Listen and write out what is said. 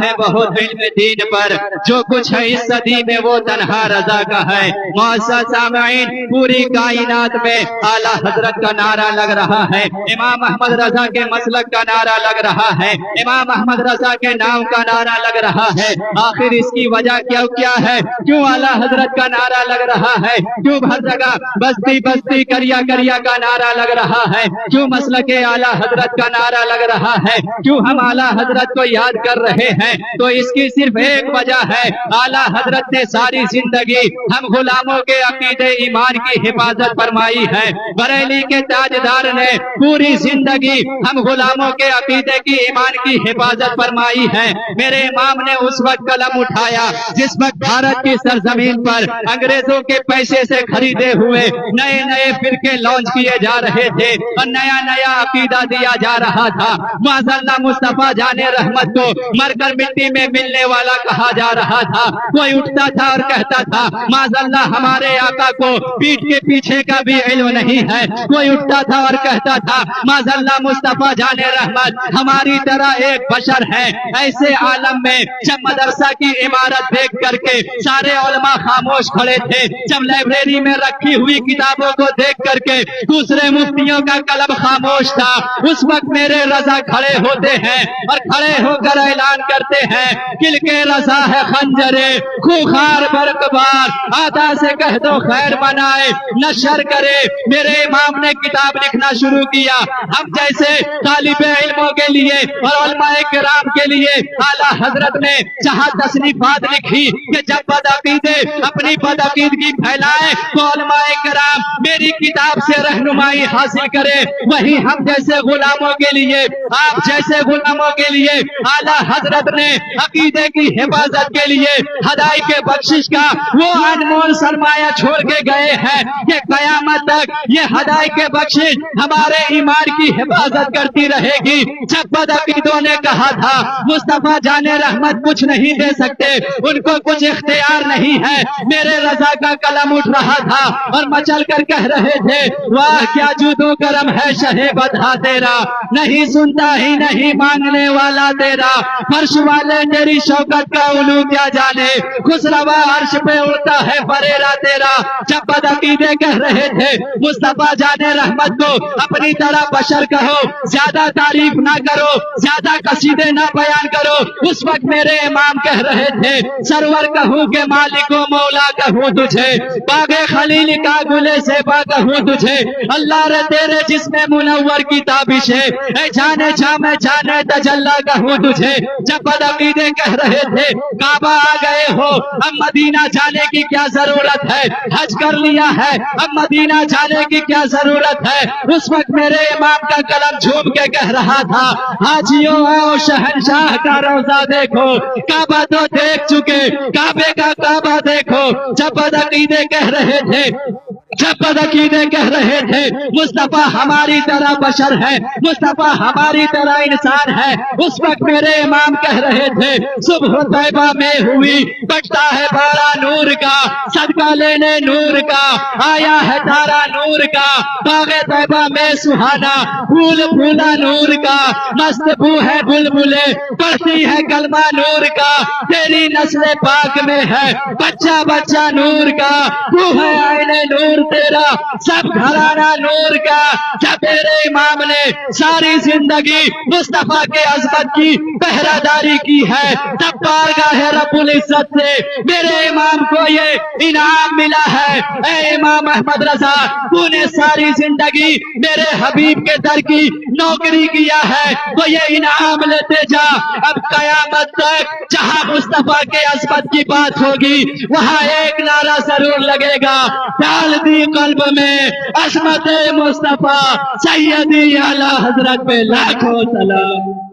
ہے بہت علم دین پر، جو کچھ ہے اس صدی میں وہ تنہا رضا کا ہے۔ معزز سامعین، پوری کائنات میں اعلیٰ حضرت کا نعرہ لگ رہا ہے، امام احمد رضا کے مسلک کا نعرہ لگ رہا ہے، امام احمد رضا کے نام کا نعرہ لگ رہا ہے۔ آخر اس کی وجہ کیا ہے؟ کیوں اعلیٰ حضرت کا نعرہ لگ رہا ہے؟ کیوں ہر جگہ بستی بستی کریا کریا کا نعرہ لگ رہا ہے؟ کیوں مسلک اعلیٰ حضرت کا نعرہ لگ رہا ہے؟ کیوں ہم اعلیٰ حضرت کو یاد کر رہے ہیں؟ تو اس کی صرف ایک وجہ ہے، اعلیٰ حضرت نے ساری زندگی ہم غلاموں کے عقیدے ایمان کی حفاظت فرمائی ہے۔ بریلی کے تاجدار نے پوری زندگی ہم غلاموں کے عقیدے کی ایمان کی حفاظت فرمائی ہے۔ میرے امام نے اس وقت قلم اٹھایا جس وقت بھارت کی سرزمین پر انگریزوں کے پیسے سے خریدے ہوئے نئے نئے فرقے لانچ کیے جا رہے تھے اور نیا نیا عقیدہ دیا جا رہا تھا۔ معاذ اللہ مصطفیٰ جان رحمت کو مر کر مٹی میں ملنے والا کہا جا رہا تھا۔ کوئی اٹھتا تھا اور کہتا تھا معاذ اللہ ہمارے آقا کو پیٹھ کے پیچھے کا بھی علم نہیں ہے۔ کوئی اٹھتا تھا اور کہتا تھا معاذ اللہ مصطفیٰ جان رحمت ہماری طرح ایک بشر ہے۔ ایسے عالم میں جب مدرسہ کی عمارت دیکھ کر کے سارے علماء خاموش کھڑے تھے، جب لائبریری میں رکھی ہوئی کتابوں کو دیکھ کر کے دوسرے مفتیوں کا قلم خاموش تھا، اس وقت میرے رضا کھڑے ہوتے ہیں اور کھڑے ہو کر اعلان کرتے ہیں کل کے رضا ہے خنجرے خوخار برقبار، آدھا سے کہہ دو خیر بنائے نشر کرے۔ میرے امام نے کتاب لکھنا شروع کیا۔ ہم جیسے طالب علموں کے لیے اور علماء کرام کے لیے اعلیٰ حضرت نے جہاں تصنیفات لکھی کہ جب بدعقیدے اپنی بدعقیدگی پھیلائے تو علماء کرام میری کتاب سے رہنمائی حاصل کرے، وہیں ہم جیسے غلاموں کے لیے، آپ جیسے غلاموں کے لیے اعلیٰ حضرت نے عقیدے کی حفاظت کے لیے ہدائی کے بخشش کا وہ انمول سرمایہ چھوڑ کے گئے ہیں کہ قیامت تک یہ ہدائی کے بخشش ہمارے ایمان کی حفاظت کرتی رہے گی۔ جب بدعقیدوں نے کہا تھا مصطفیٰ جان رحمت کچھ نہیں دے سکتے، ان کو کچھ اختیار نہیں ہے، میرے رضا کا قلم اٹھ رہا تھا اور مچل کر کہہ رہے تھے واہ کیا جود و کرم ہے شہ بدھا تیرا، نہیں سنتا ہی نہیں مانگنے والا تیرا، فرش والے تیری شوکت کا علو کیا جانے، خسروا عرش پہ اڑتا ہے فریرا تیرا۔ جب بدعقیدے کہہ رہے تھے مصطفیٰ جان رحمت کو اپنی طرح بشر کہو، زیادہ تعریف نہ کرو، زیادہ قصیدے نہ بیان کرو، اس وقت میرے امام کہہ رہے تھے سرور کہوں کہ مالک و مولا کہوں تجھے، باغ خلیل کا گلے سے با کہوں تجھے، اللہ رے تیرے جس میں منور کی تابش ہے، اے جانے جا میں جانے تجلا کہوں تجھے۔ جب بدعقیدے کہہ رہے تھے کعبہ آ گئے ہو اب مدینہ جانے کی کیا ضرورت ہے، حج کر لیا ہے اب مدینہ جانے کی کیا ضرورت ہے، اس وقت میرے امام کا قلم جھوم کے کہہ رہا تھا حاجیوں آؤ شہنشاہ کا روضہ دیکھو، کعبہ تو دیکھ چکے کعبے کا کعبہ دیکھو۔ جب بدعقیدے کہہ رہے تھے مصطفیٰ ہماری طرح بشر ہے، مصطفیٰ ہماری طرح انسان ہے، اس وقت میرے امام کہہ رہے تھے صبح طیبہ میں ہوئی بٹتا ہے بارہ نور کا، صدقہ لینے نور کا آیا ہے تارا نور کا، باغ طیبہ میں سہانا پھول پھولا نور کا، مست بو ہے بلبلے پڑھتی ہے کلمہ نور کا، تیری نسل پاک میں ہے بچہ بچہ نور کا، تو ہے آئین نور تیرا سب گھرانہ نور کا۔ جب میرے امام نے ساری زندگی مصطفیٰ کے عظمت کی پہرہ داری کی ہے، تب بارگاہ رب العزت سے میرے امام کو یہ انعام ملا ہے، اے امام احمد رضا تو نے ساری زندگی میرے حبیب کے در کی نوکری کیا ہے، تو یہ انعام لیتے جا، اب قیامت تک جہاں مصطفیٰ کے عظمت کی بات ہوگی وہاں ایک نعرہ ضرور لگے گا، ڈال دی قلب میں عظمت مصطفیٰ، سیدی اعلیٰ حضرت پہ لاکھوں سلام۔